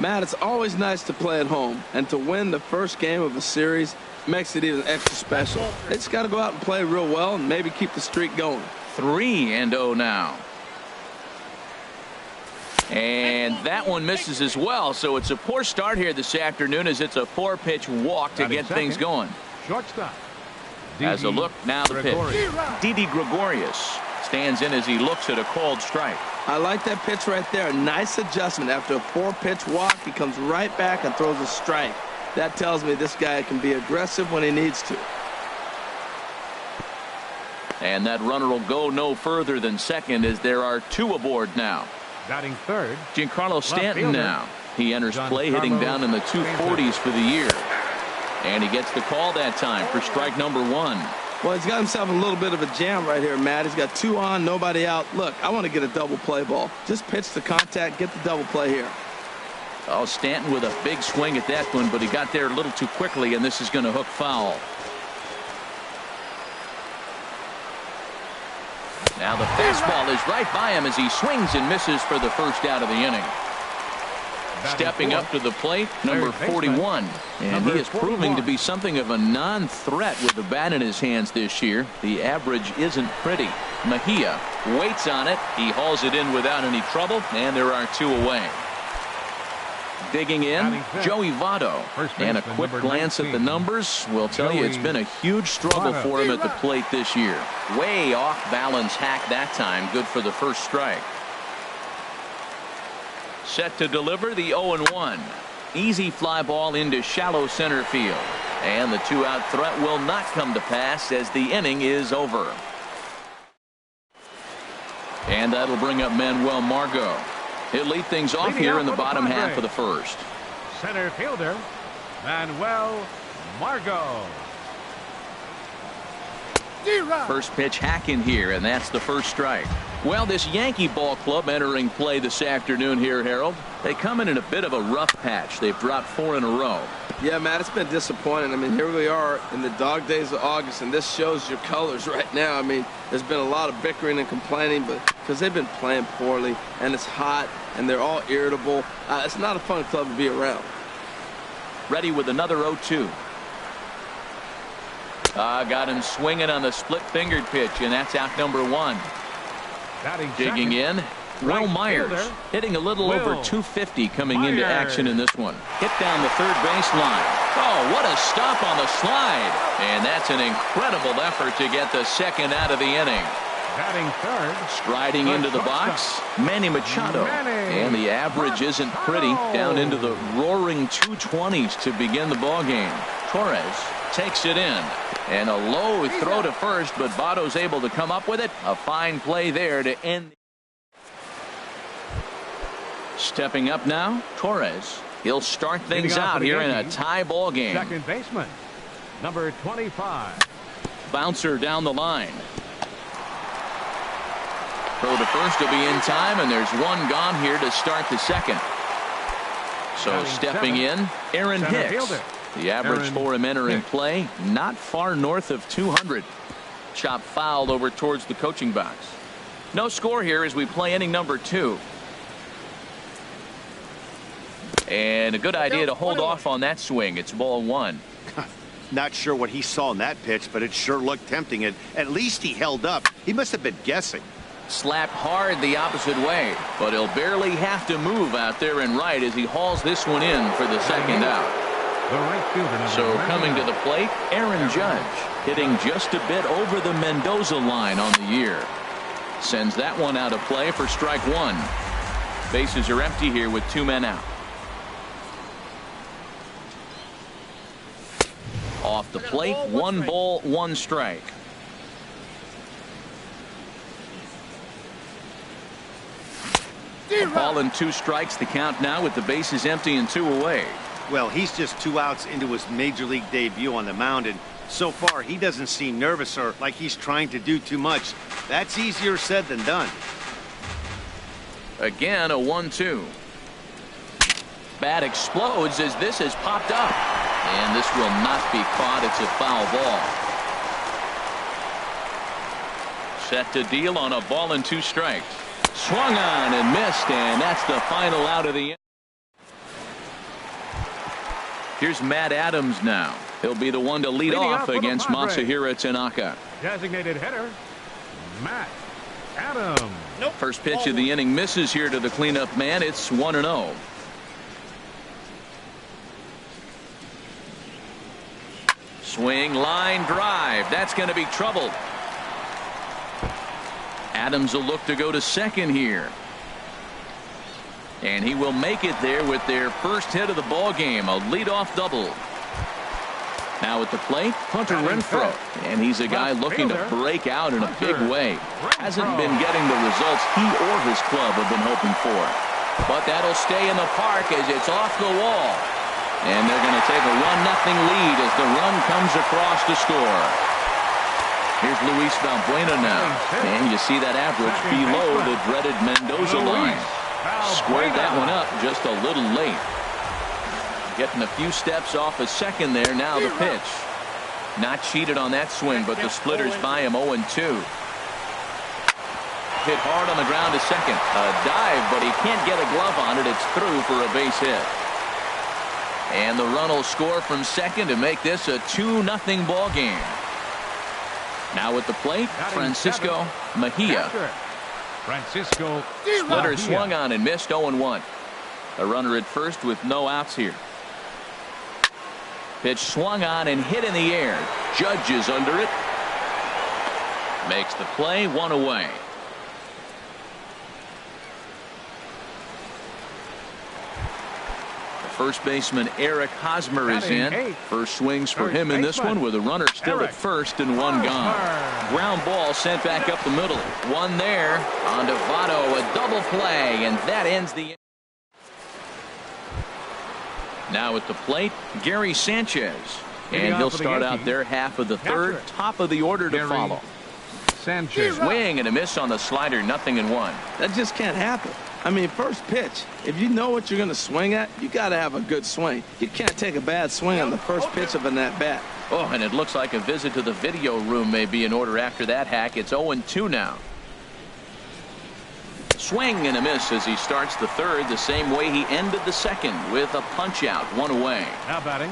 Matt, it's always nice to play at home, and to win the first game of a series makes it even extra special. They just got to go out and play real well and maybe keep the streak going. 3-0 now. And that one misses as well, so it's a poor start here this afternoon as it's a 4-pitch walk to get things going. Shortstop. As a look, now the pitch. Didi Gregorius stands in as he looks at a called strike. I like that pitch right there. Nice adjustment. After a 4-pitch walk, he comes right back and throws a strike. That tells me this guy can be aggressive when he needs to. And that runner will go no further than second as there are 2 aboard now. Batting third. Giancarlo Stanton now. He enters play hitting down in the 240s for the year. And he gets the call that time for strike number 1. Well, he's got himself a little bit of a jam right here, Matt. He's got 2 on, nobody out. Look, I want to get a double play ball. Just pitch the contact, get the double play here. Oh, Stanton with a big swing at that one, but he got there a little too quickly, and this is going to hook foul. Now the fastball is right by him as he swings and misses for the first out of the inning. Stepping up to the plate, number 41. And he is proving to be something of a non-threat with the bat in his hands this year. The average isn't pretty. Mejia waits on it. He hauls it in without any trouble, and there are 2 away. Digging in, Joey Votto. And a quick glance at the numbers will tell you it's been a huge struggle for him at the plate this year. Way off balance hack that time. Good for the first strike. Set to deliver the 0-1. Easy fly ball into shallow center field. And the 2-out threat will not come to pass as the inning is over. And that'll bring up Manuel Margot. He'll lead things off here in the bottom half of the first. Center fielder, Manuel Margot. First pitch hack in here, and that's the first strike. Well, this Yankee ball club entering play this afternoon here, Harold. They come in a bit of a rough patch. They've dropped 4 in a row. Yeah, Matt, it's been disappointing. I mean, here we are in the dog days of August, and this shows your colors right now. I mean, there's been a lot of bickering and complaining, but because they've been playing poorly, and it's hot, and they're all irritable. It's not a fun club to be around. Ready with another 0-2. Got him swinging on the split-fingered pitch, and that's out number 1. Digging in, Will Myers hitting a little over 250 coming into action in this one. Hit down the third baseline. Oh, what a stop on the slide. And that's an incredible effort to get the second out of the inning. Batting third. Striding into the box, Manny Machado. And the average isn't pretty. Down into the roaring 220s to begin the ball game. Torres takes it in. And a low throw to first, but Votto's able to come up with it. A fine play there to end. Stepping up now, Torres. He'll start things out here in a tie ball game. Second baseman, number 25. Bouncer down the line. Throw to first will be in time, and there's 1 gone here to start the second. So stepping in, Aaron Hicks. The average for him entering play, not far north of 200. Chop fouled over towards the coaching box. No score here as we play inning number 2. And a good idea to hold off on that swing. It's ball 1. Not sure what he saw in that pitch, but it sure looked tempting. And at least he held up. He must have been guessing. Slapped hard the opposite way, but he'll barely have to move out there and right as he hauls this one in for the second out. So coming to the plate, Aaron Judge hitting just a bit over the Mendoza line on the year. Sends that one out of play for strike 1. Bases are empty here with 2 men out. Off the plate, 1 ball, 1 strike. A ball and 2 strikes the count now with the bases empty and 2 away. Well, he's just 2 outs into his major league debut on the mound, and so far he doesn't seem nervous or like he's trying to do too much. That's easier said than done. Again, a 1-2. Bat explodes as this has popped up, and this will not be caught. It's a foul ball. Set to deal on a ball and 2 strikes. Swung on and missed, and that's the final out of the inning. Here's Matt Adams now. He'll be the one to lead off against Masahiro Tanaka. Designated hitter, Matt Adams. First pitch of the inning misses here to the cleanup man. It's 1-0. Swing, line drive. That's going to be trouble. Adams will look to go to second here. And he will make it there with their first hit of the ball game, a leadoff double. Now at the plate, Hunter Renfroe, and he's a guy looking to break out in a big way. Hasn't been getting the results he or his club have been hoping for. But that'll stay in the park as it's off the wall. And they're going to take a 1-0 lead as the run comes across to score. Here's Luis Valbuena now. And you see that average below the dreaded Mendoza line. Squared that one up just a little late. Getting a few steps off a second there. Now the pitch. Not cheated on that swing, but the splitters by him 0-2. Hit hard on the ground to second. A dive, but he can't get a glove on it. It's through for a base hit. And the run will score from second to make this a 2-0 ball game. Now at the plate, Francisco Mejia. Francisco Splitter swung on and missed 0-1. A runner at first with no outs here. Pitch swung on and hit in the air. Judge is under it. Makes the play, 1 away. First baseman Eric Hosmer is in. First swings for him in this one with a runner still at first and one gone. Ground ball sent back up the middle. One there on to Votto, a double play, and that ends the inning. Now at the plate, Gary Sanchez. And he'll start out there half of the third, top of the order to follow. Sanchez. Swing and a miss on the slider, 0-1. That just can't happen. I mean, first pitch, if you know what you're going to swing at, you got to have a good swing. You can't take a bad swing on the first pitch of an at-bat. Oh, and it looks like a visit to the video room may be in order after that hack. It's 0-2 now. Swing and a miss as he starts the third the same way he ended the second with a punch out, 1 away. Now batting.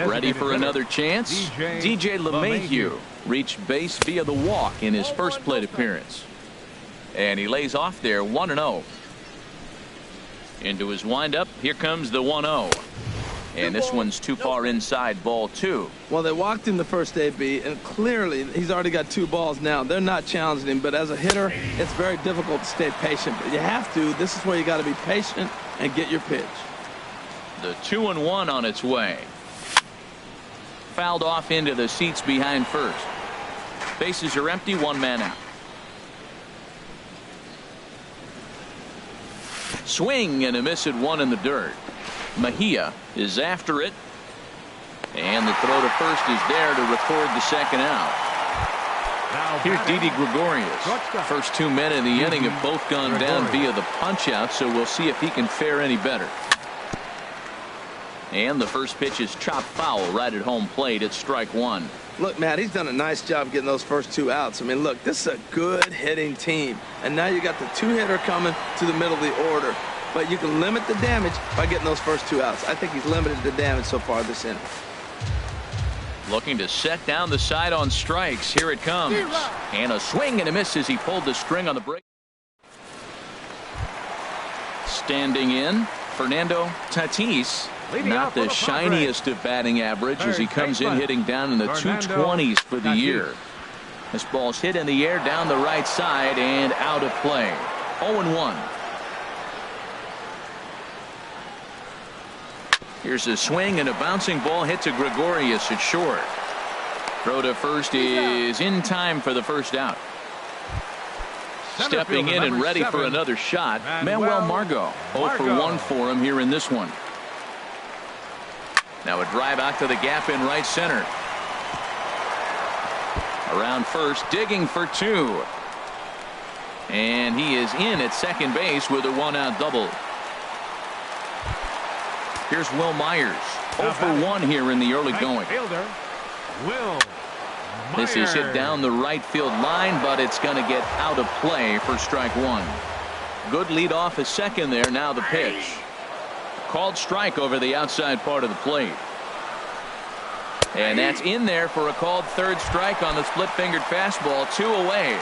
Ready for another chance? DJ LeMahieu reached base via the walk in his first plate appearance. And he lays off there, 1-0. Into his windup, here comes the 1-0. And this one's too far inside, ball 2. Well, they walked him the first AB, and clearly he's already got 2 balls now. They're not challenging him, but as a hitter, it's very difficult to stay patient. But you have to. This is where you got to be patient and get your pitch. The 2-1 on its way. Fouled off into the seats behind first. Bases are empty, 1 man out. Swing and a miss at 1 in the dirt. Mejia is after it. And the throw to first is there to record the second out. Here's Didi Gregorius. First 2 men in the inning have both gone down via the punch out, so we'll see if he can fare any better. And the first pitch is chopped foul right at home plate. It's strike 1. Look, Matt, he's done a nice job getting those first 2 outs. I mean, look, this is a good hitting team. And now you got the 2-hitter coming to the middle of the order. But you can limit the damage by getting those first 2 outs. I think he's limited the damage so far this inning. Looking to set down the side on strikes. Here it comes. And a swing and a miss as he pulled the string on the break. Standing in, Fernando Tatis. Not the shiniest of batting average as he comes in hitting down in the 220s for the year. This ball's hit in the air down the right side and out of play. 0-1. Here's a swing and a bouncing ball hit to Gregorius at short. Throw to first is in time for the first out. Stepping in and ready for another shot, Manuel Margot. 0 for 1 for him here in this one. Now a drive out to the gap in right center. Around first, digging for 2. And he is in at second base with a 1-out double. Here's Will Myers. 0 for 1 here in the early going. This is hit down the right field line, but it's going to get out of play for strike 1. Good lead off at second there. Now the pitch. called strike over the outside part of the plate. And that's in there for a called third strike on the split-fingered fastball. 2 away.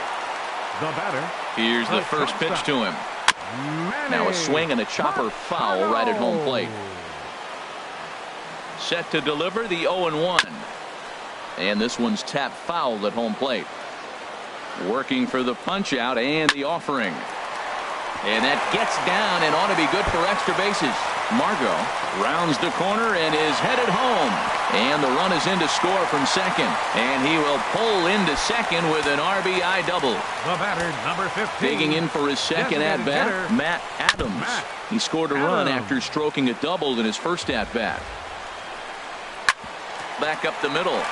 The batter. Here's the first pitch to him. Now a swing and a chopper foul right at home plate. Set to deliver the 0-1. And this one's tapped foul at home plate. Working for the punch out and the offering. And that gets down and ought to be good for extra bases. Margot rounds the corner and is headed home. And the run is in to score from second. And he will pull into second with an RBI double. The batter, number 15. Digging in for his second at-bat, Matt Adams. He scored a run after stroking a double in his first at-bat. Back up the middle.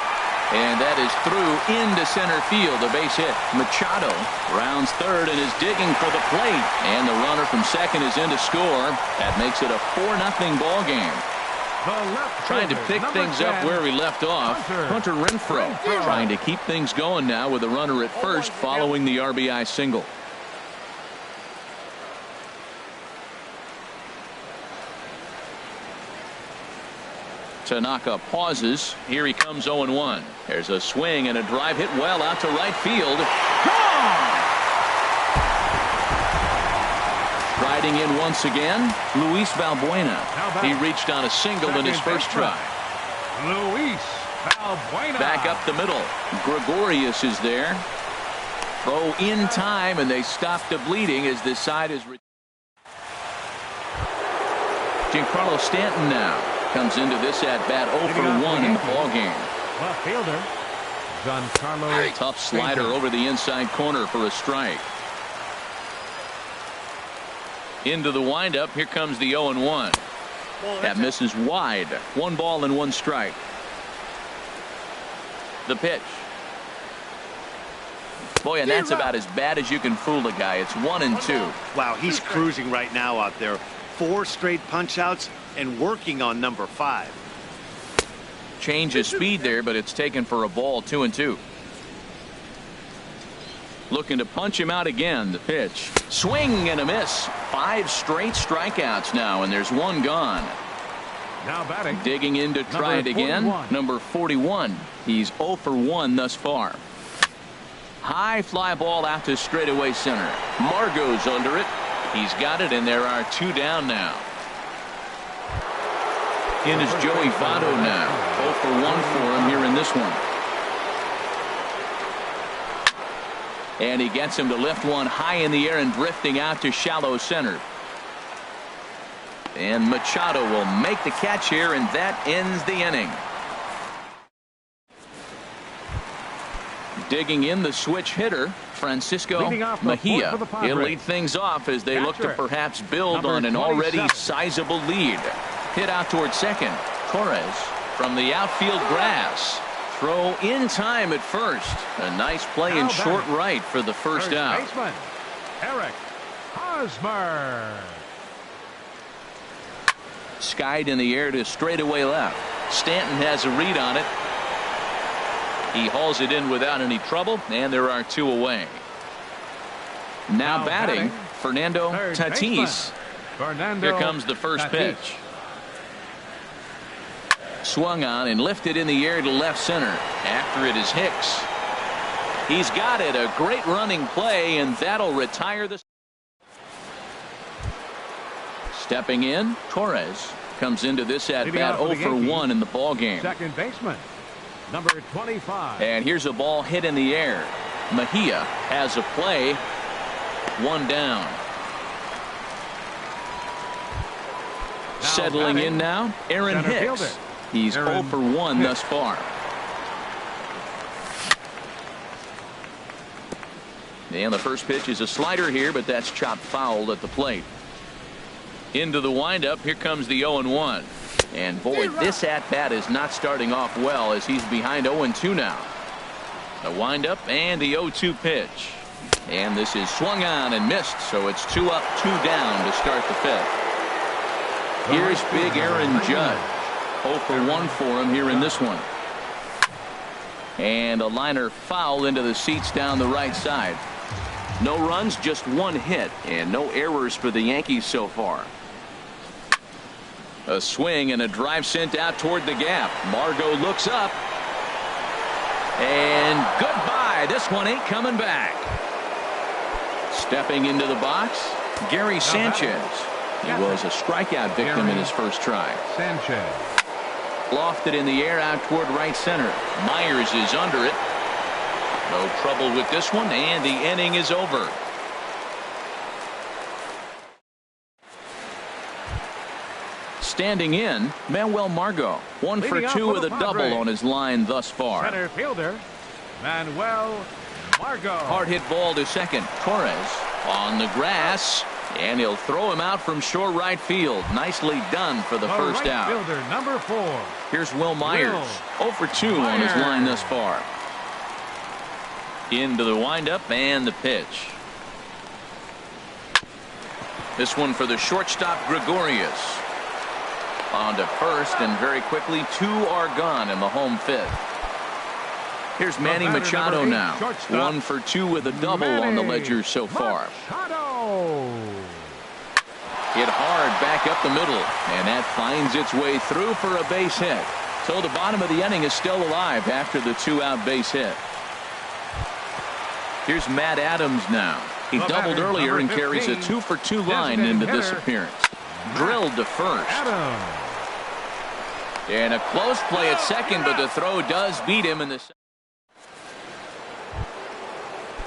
And that is through into center field. A base hit. Machado rounds third and is digging for the plate. And the runner from second is in to score. That makes it a 4-0 ball game. Trying to pick things up where he left off. Hunter Renfroe trying to keep things going now with a runner at first following the RBI single. Tanaka pauses. Here he comes 0-1. There's a swing and a drive hit well out to right field. Gone! Riding in once again, Luis Valbuena. He reached on a single in his first try. Luis Valbuena. Back up the middle. Gregorius is there. Throw in time, and they stop the bleeding as this side is. Giancarlo Stanton now comes into this at-bat 0-for-1 in the ballgame. Left fielder, Giancarlo. Tough slider over the inside corner for a strike. Into the windup. Here comes the 0-1. That misses wide. 1 ball and 1 strike. The pitch. Boy, and that's about as bad as you can fool a guy. It's 1-2. Wow, he's cruising right now out there. 4 straight punch outs and working on number 5. Change of speed there, but it's taken for a ball. 2-2. Looking to punch him out again. The pitch. Swing and a miss. 5 straight strikeouts now, and there's 1 gone. Now batting. Digging in to try it again. 41. Number 41. He's 0-for-1 thus far. High fly ball out to straightaway center. Margot's under it. He's got it, and there are 2 down now. In is Joey Votto now. 0-for-1 for him here in this one. And he gets him to lift one high in the air and drifting out to shallow center. And Machado will make the catch here, and that ends the inning. Digging in the switch hitter, Francisco Mejia. He'll lead things off as they look to perhaps build on an already sizable lead. Hit out towards second. Torres from the outfield grass. Throw in time at first. A nice play in short right for the first out. Baseman, Eric Hosmer. Skied in the air to straightaway left. Stanton has a read on it. He hauls it in without any trouble, and there are 2 away. Now batting, Fernando Tatis. Here comes the first pitch. Swung on and lifted in the air to left center. After it is Hicks. He's got it. A great running play, and that'll retire the. Stepping in, Torres comes into this at-bat 0-for-1 in the ballgame. Second baseman, number 25. And here's a ball hit in the air. Mejia has a play. 1 down. Settling in now, Aaron Hicks. He's 0-for-1 thus far. And the first pitch is a slider here, but that's chopped foul at the plate. Into the windup. Here comes the 0-1. And boy, this at-bat is not starting off well as he's behind 0-2 now. The windup and the 0-2 pitch. And this is swung on and missed, so it's 2 up, 2 down to start the 5th. Here's big Aaron Judge. 0-for-1 for him here in this one. And a liner foul into the seats down the right side. No runs, just 1 hit, and no errors for the Yankees so far. A swing and a drive sent out toward the gap. Margot looks up. And goodbye. This one ain't coming back. Stepping into the box, Gary Sanchez. He was a strikeout victim in his first try. Sanchez. Lofted in the air out toward right center. Myers is under it. No trouble with this one, and the inning is over. Standing in, Manuel Margot. 1 for 2 with a double on his line thus far. Center fielder, Manuel Margot. Hard hit ball to second. Torres on the grass, and he'll throw him out from short right field. Nicely done for the first out. Fielder, number 4. Here's Will Myers. 0 for 2 on his line thus far. Into the windup and the pitch. This one for the shortstop, Gregorius. On to first, and very quickly 2 are gone in the home fifth. Here's Manny Machado now. 1 for 2 with a double on the ledger so far. Hit hard back up the middle, and that finds its way through for a base hit. So the bottom of the inning is still alive after the 2-out base hit. Here's Matt Adams now. He doubled earlier and carries a 2 for 2 line into this appearance. Drilled to first. And a close play at second, but the throw does beat him in the second.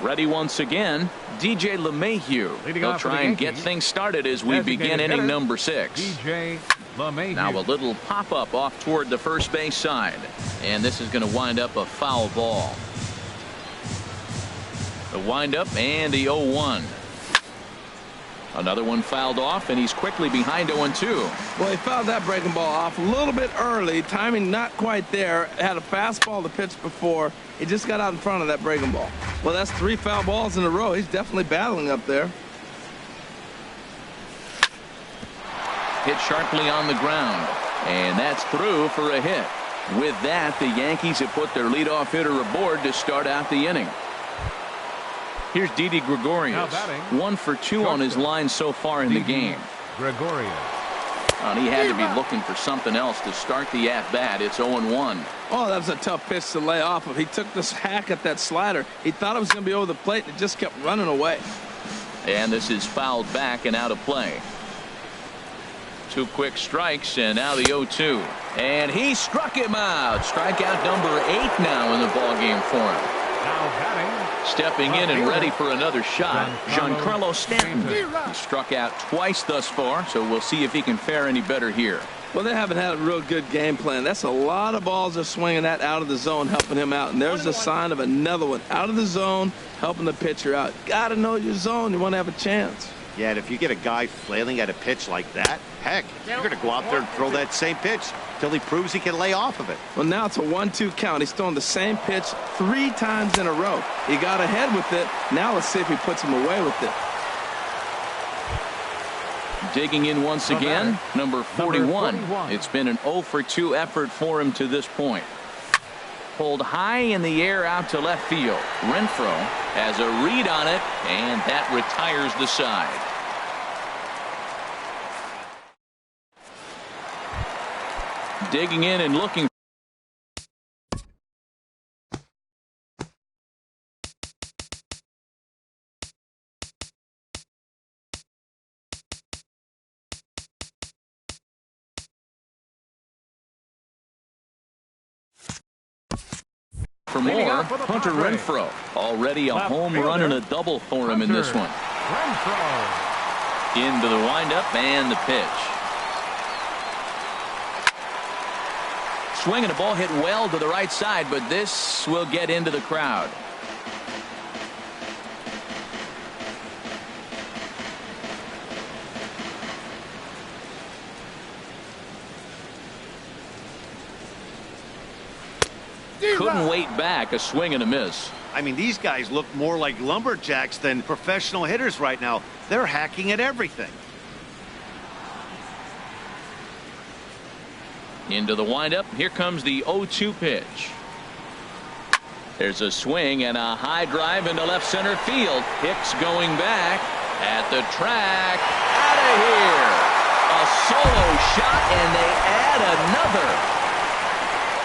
Ready once again, DJ LeMahieu. He'll try and get things started as we begin inning number 6. DJ LeMahieu. Now a little pop-up off toward the first base side. And this is going to wind up a foul ball. The windup and the 0-1. Another one fouled off, and he's quickly behind 0-2. Well, he fouled that breaking ball off a little bit early. Timing not quite there. Had a fastball to pitch before. He just got out in front of that breaking ball. Well, that's 3 foul balls in a row. He's definitely battling up there. Hit sharply on the ground, and that's through for a hit. With that, the Yankees have put their leadoff hitter aboard to start out the inning. Here's Didi Gregorius. 1 for 2 on his line so far in the game. Gregorius. And he had to be looking for something else to start the at-bat. It's 0-1. Oh, that was a tough pitch to lay off of. He took this hack at that slider. He thought it was going to be over the plate, and it just kept running away. And this is fouled back and out of play. 2 quick strikes, and now the 0-2. And he struck him out. Strikeout number 8 now in the ballgame for him. Now batting. Stepping in and ready for another shot, Giancarlo Stanton. He struck out twice thus far, so we'll see if he can fare any better here. Well, they haven't had a real good game plan. That's a lot of balls they're swinging at out of the zone, helping him out. And there's a sign of another one out of the zone, helping the pitcher out. Got to know your zone. You want to have a chance. Yeah, and if you get a guy flailing at a pitch like that, heck, you're going to go out there and throw that same pitch till he proves he can lay off of it. Well, now it's a 1-2 count. He's throwing the same pitch 3 times in a row. He got ahead with it. Now let's see if he puts him away with it. Digging in once again, number 41. It's been an 0 for 2 effort for him to this point. Pulled high in the air out to left field. Renfroe has a read on it, and that retires the side. Digging in and looking. For more, Hunter Renfroe. Already a home run and a double for him in this one. Into the windup and the pitch. Swing and a ball hit well to the right side, but this will get into the crowd. Couldn't wait back. A swing and a miss. I mean, these guys look more like lumberjacks than professional hitters right now. They're hacking at everything. Into the windup. Here comes the 0-2 pitch. There's a swing and a high drive into left center field. Hicks going back at the track. Out of here. A A solo shot, and they add another.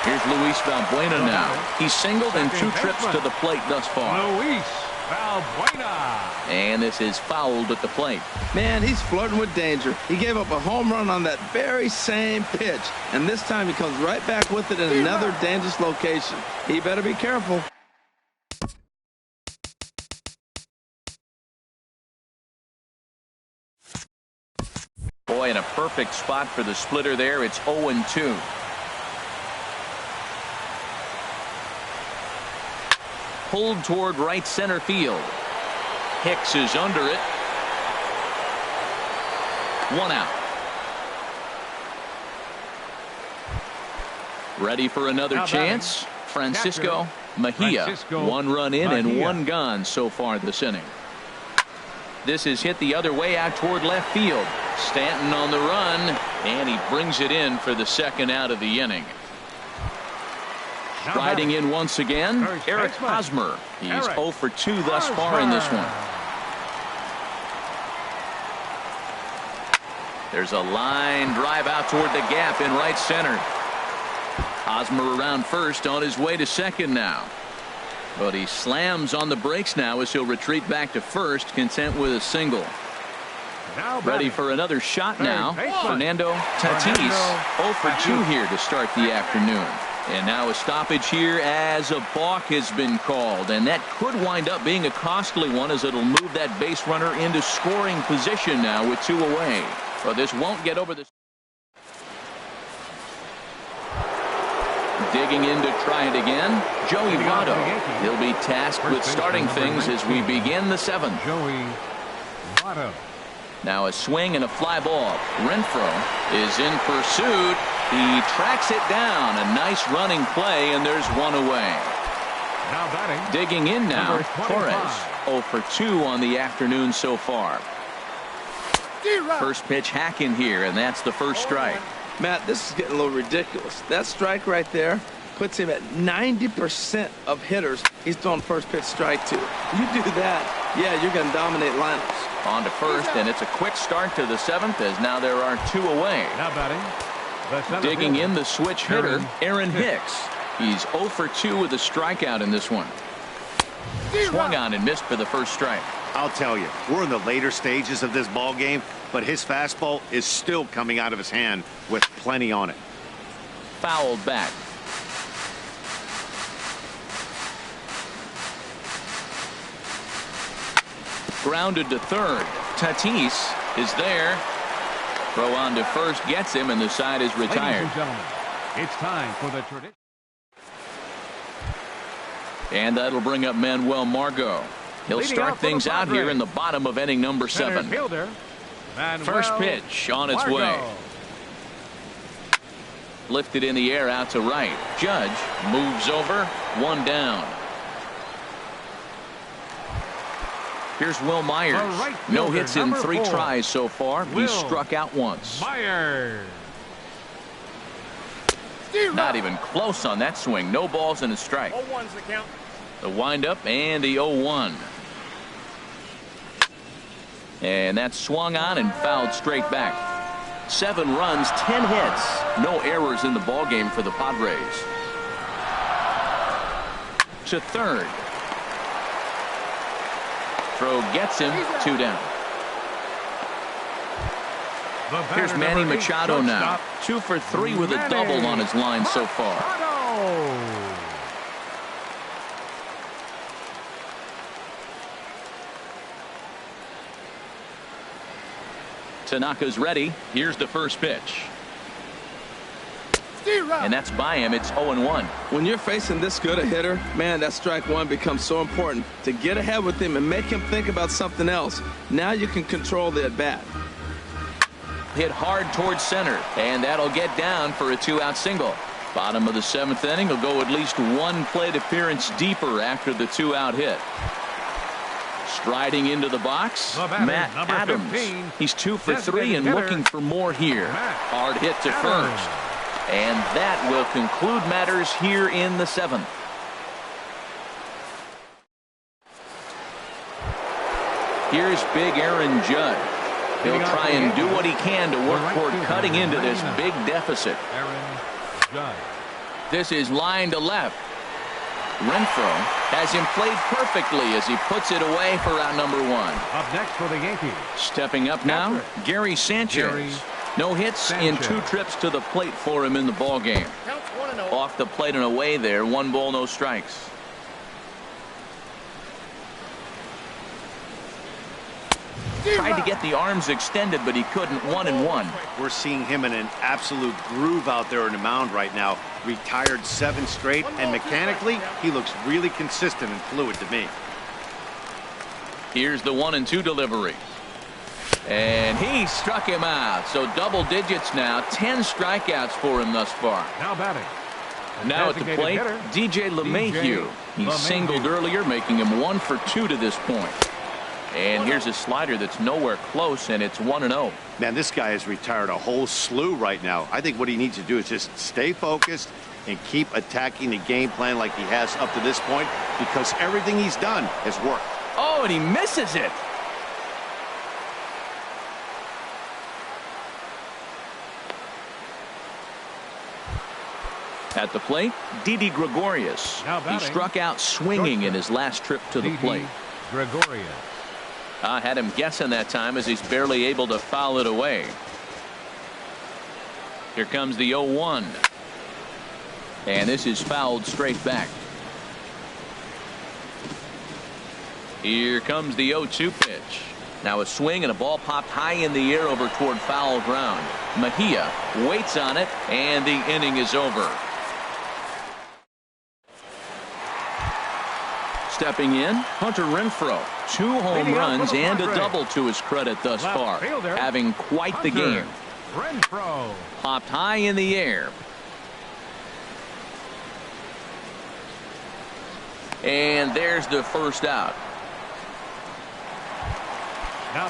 Here's Luis Valbuena now. He's singled in 2 trips to the plate thus far. Luis Valbuena. And this is fouled at the plate. Man, he's flirting with danger. He gave up a home run on that very same pitch. And this time he comes right back with it in another dangerous location. He better be careful. Boy, in a perfect spot for the splitter there. It's 0-2. Pulled toward right center field. Hicks is under it. 1 out. Ready for another chance. Francisco Mejia. 1 run in and 1 gone so far this inning. This is hit the other way out toward left field. Stanton on the run, and he brings it in for the 2nd out of the inning. Striding in once again, Eric Hosmer. He's 0 for 2 thus far in this one. There's a line drive out toward the gap in right center. Hosmer around first, on his way to second now. But he slams on the brakes now as he'll retreat back to first, content with a single. Ready for another shot now. Fernando Tatis, 0 for 2 here to start the afternoon. And now a stoppage here as a balk has been called. And that could wind up being a costly one, as it'll move that base runner into scoring position now with 2 away. But this won't get over the... Digging in to try it again, Joey Votto. He'll be tasked with starting things as we begin the 7th. Joey Votto. Now a swing and a fly ball. Renfroe is in pursuit. He tracks it down. A nice running play, and there's 1 away. Now batting. Digging in now, Torres. 0 for 2 on the afternoon so far. First pitch hacking here, and that's the first strike. Matt, this is getting a little ridiculous. That strike right there puts him at 90% of hitters he's throwing first pitch strike to. You do that, yeah, you're going to dominate lineups. On to first, and it's a quick start to the 7th, as now there are 2 away. Now batting. Digging in the switch hitter, Aaron Hicks. He's 0 for 2 with a strikeout in this one. Swung on and missed for the first strike. I'll tell you, we're in the later stages of this ball game, but his fastball is still coming out of his hand with plenty on it. Fouled back. Grounded to third. Tatis is there. Throw on to first gets him, and the side is retired. Ladies and gentlemen, it's time for the tradition. And that'll bring up Manuel Margot. He'll start things out here in the bottom of inning number 7. First pitch on its way. Lifted in the air out to right. Judge moves over. 1 down. Here's Will Myers. No hits in 3 tries so far. He's struck out once. Myers. Not even close on that swing. No balls and a strike. 0-1's the count. The windup and the 0-1. And that's swung on and fouled straight back. 7 runs, 10 hits. No errors in the ballgame for the Padres. To third. Throw gets him. 2 down. Here's Manny Machado now. 2 for 3 with a double on his line so far. Tanaka's ready. Here's the first pitch. And that's by him. It's 0-1. When you're facing this good a hitter, man, that strike 1 becomes so important to get ahead with him and make him think about something else. Now you can control the at-bat. Hit hard towards center, and that'll get down for a 2-out single. Bottom of the 7th inning will go at least 1 plate appearance deeper after the 2-out hit. Striding into the box, Matt Adams. 15, he's 2 for 3 and looking for more here. Hard hit to first. And that will conclude matters here in the 7th. Here's big Aaron Judge. He'll try and do what he can to work toward cutting into this big deficit. This is line to left. Renfroe has him played perfectly as he puts it away for out number 1. Up next for the Yankees. Stepping up now, Gary Sanchez. No hits in 2 trips to the plate for him in the ball game. Off the plate and away there, 1 ball, no strikes. Tried to get the arms extended, but he couldn't. 1-1. We're seeing him in an absolute groove out there on the mound right now. Retired 7 straight, and mechanically, he looks really consistent and fluid to me. Here's the 1-2 delivery. And he struck him out. So double digits now. 10 strikeouts for him thus far. Now batting. Now at the plate, DJ LeMahieu. He singled earlier, making him 1 for 2 to this point. And here's a slider that's nowhere close, and it's 1-0. Man, this guy has retired a whole slew right now. I think what he needs to do is just stay focused and keep attacking the game plan like he has up to this point, because everything he's done has worked. Oh, and he misses it. At the plate, Didi Gregorius. He struck out swinging in his last trip to the plate. Gregorius. I had him guessing that time as he's barely able to foul it away. Here comes the 0-1. And this is fouled straight back. Here comes the 0-2 pitch. Now a swing and a ball popped high in the air over toward foul ground. Mejia waits on it, and the inning is over. Stepping in, Hunter Renfroe. 2 home runs and a double to his credit thus far. Having quite the game. Renfroe. Popped high in the air. And there's the first out.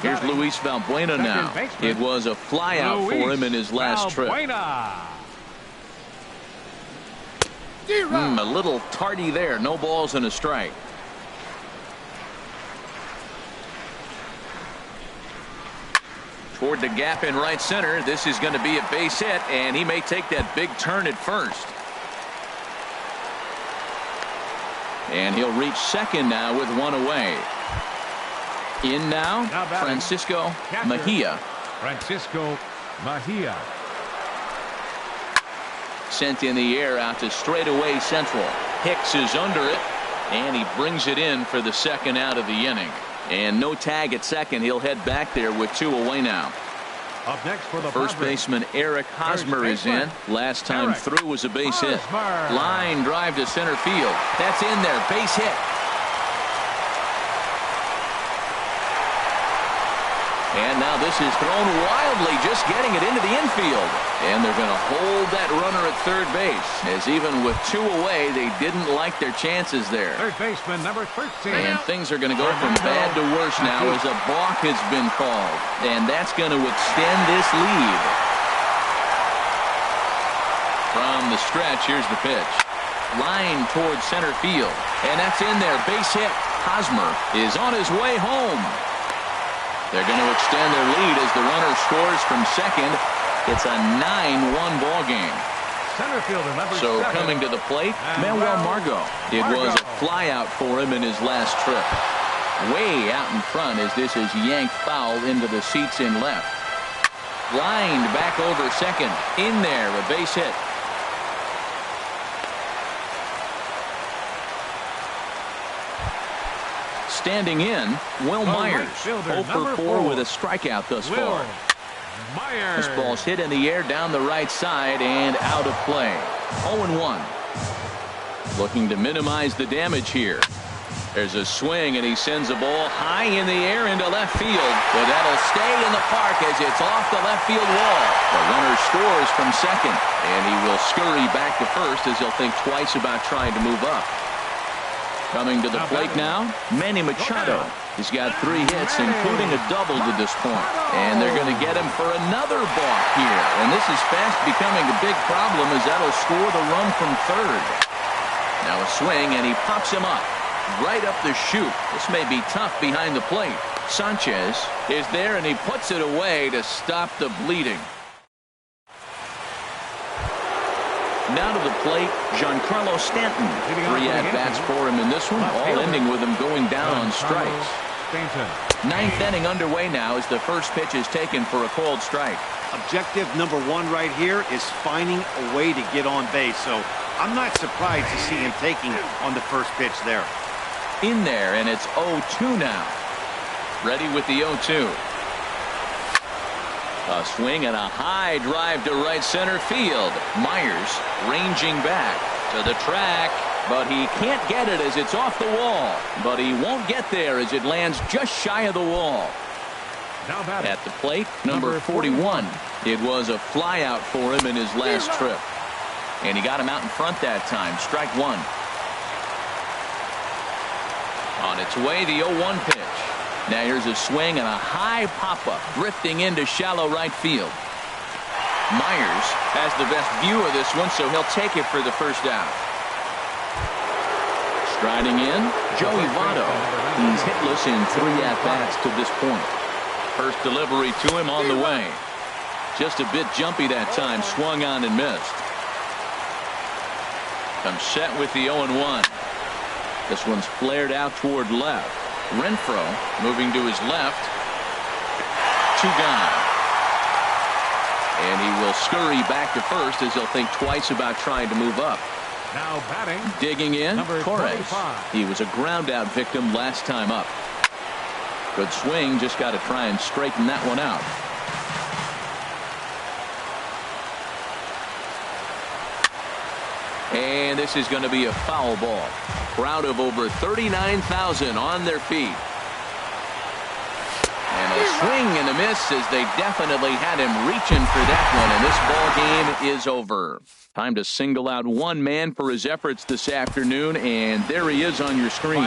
Here's Luis Valbuena now. It was a flyout for him in his last trip. A little tardy there. No balls and a strike. Toward the gap in right center. This is going to be a base hit, and he may take that big turn at first. And he'll reach second now with 1 away. In now Francisco Mejia. Francisco Mejia. Sent in the air out to straightaway central. Hicks is under it, and he brings it in for the second out of the inning. And no tag at second. He'll head back there with 2 away now. Up next for the first baseman Eric Hosmer is in. Last time through was a base hit. Line drive to center field. That's in there. Base hit. And now this is thrown wildly, just getting it into the infield. And they're going to hold that runner at third base, as even with 2 away, they didn't like their chances there. Third baseman number 13. And things are going to go from bad to worse now as a balk has been called. And that's going to extend this lead. From the stretch, here's the pitch. Line towards center field. And that's in there. Base hit. Hosmer is on his way home. They're going to extend their lead as the runner scores from second. It's a 9-1 ball game. Center fielder number 7. Coming to the plate, Manuel Margot. It was a flyout for him in his last trip. Way out in front as this is yanked foul into the seats in left. Lined back over second. In there, a base hit. Standing in, Will Myers. 0 for 4 with a strikeout thus far. This ball's hit in the air down the right side and out of play. 0-1. Looking to minimize the damage here. There's a swing, and he sends a ball high in the air into left field. But that'll stay in the park as it's off the left field wall. The runner scores from second, and he will scurry back to first as he'll think twice about trying to move up. Coming to the plate now, Manny Machado. He's got 3 hits, including a double to this point. And they're going to get him for another balk here. And this is fast becoming a big problem as that'll score the run from third. Now a swing, and he pops him up. Right up the chute. This may be tough behind the plate. Sanchez is there, and he puts it away to stop the bleeding. Now to the plate, Giancarlo Stanton. 3 at-bats for him in this one, all ending with him going down on strikes. Ninth inning underway now as the first pitch is taken for a called strike. Objective number 1 right here is finding a way to get on base. So I'm not surprised to see him taking on the first pitch there. In there, and it's 0-2 now. Ready with the 0-2. A swing and a high drive to right center field. Myers ranging back to the track, but he can't get it as it's off the wall. But he won't get there as it lands just shy of the wall. At the plate, number 41. It was a flyout for him in his last trip. And he got him out in front that time. Strike 1. On its way, the 0-1 pitch. Now here's a swing and a high pop-up drifting into shallow right field. Myers has the best view of this one, so he'll take it for the first out. Striding in, Joey Votto. He's hitless in 3 at-bats to this point. First delivery to him on the way. Just a bit jumpy that time, swung on and missed. Comes set with the 0-1. This one's flared out toward left. Renfroe moving to his left. 2 gone. And he will scurry back to first as he'll think twice about trying to move up. Now batting. Digging in, Torres. 25. He was a ground out victim last time up. Good swing, just got to try and straighten that one out. And this is going to be a foul ball. Crowd of over 39,000 on their feet. And a swing and a miss as they definitely had him reaching for that one. And this ball game is over. Time to single out one man for his efforts this afternoon. And there he is on your screen.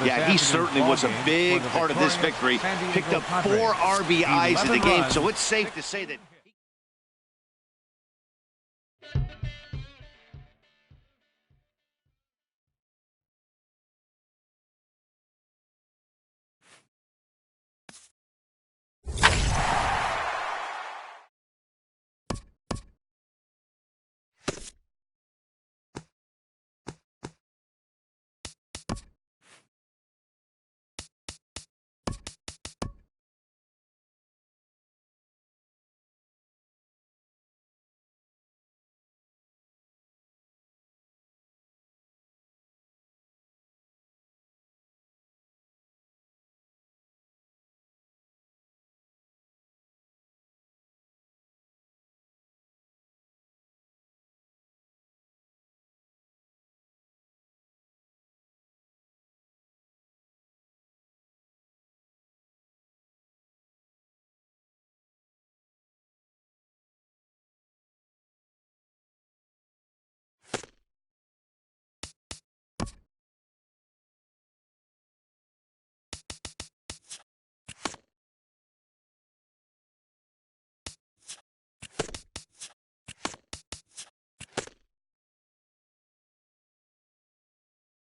Yeah, he certainly was a big part of this victory. Picked up 4 RBIs in the game, so it's safe to say that.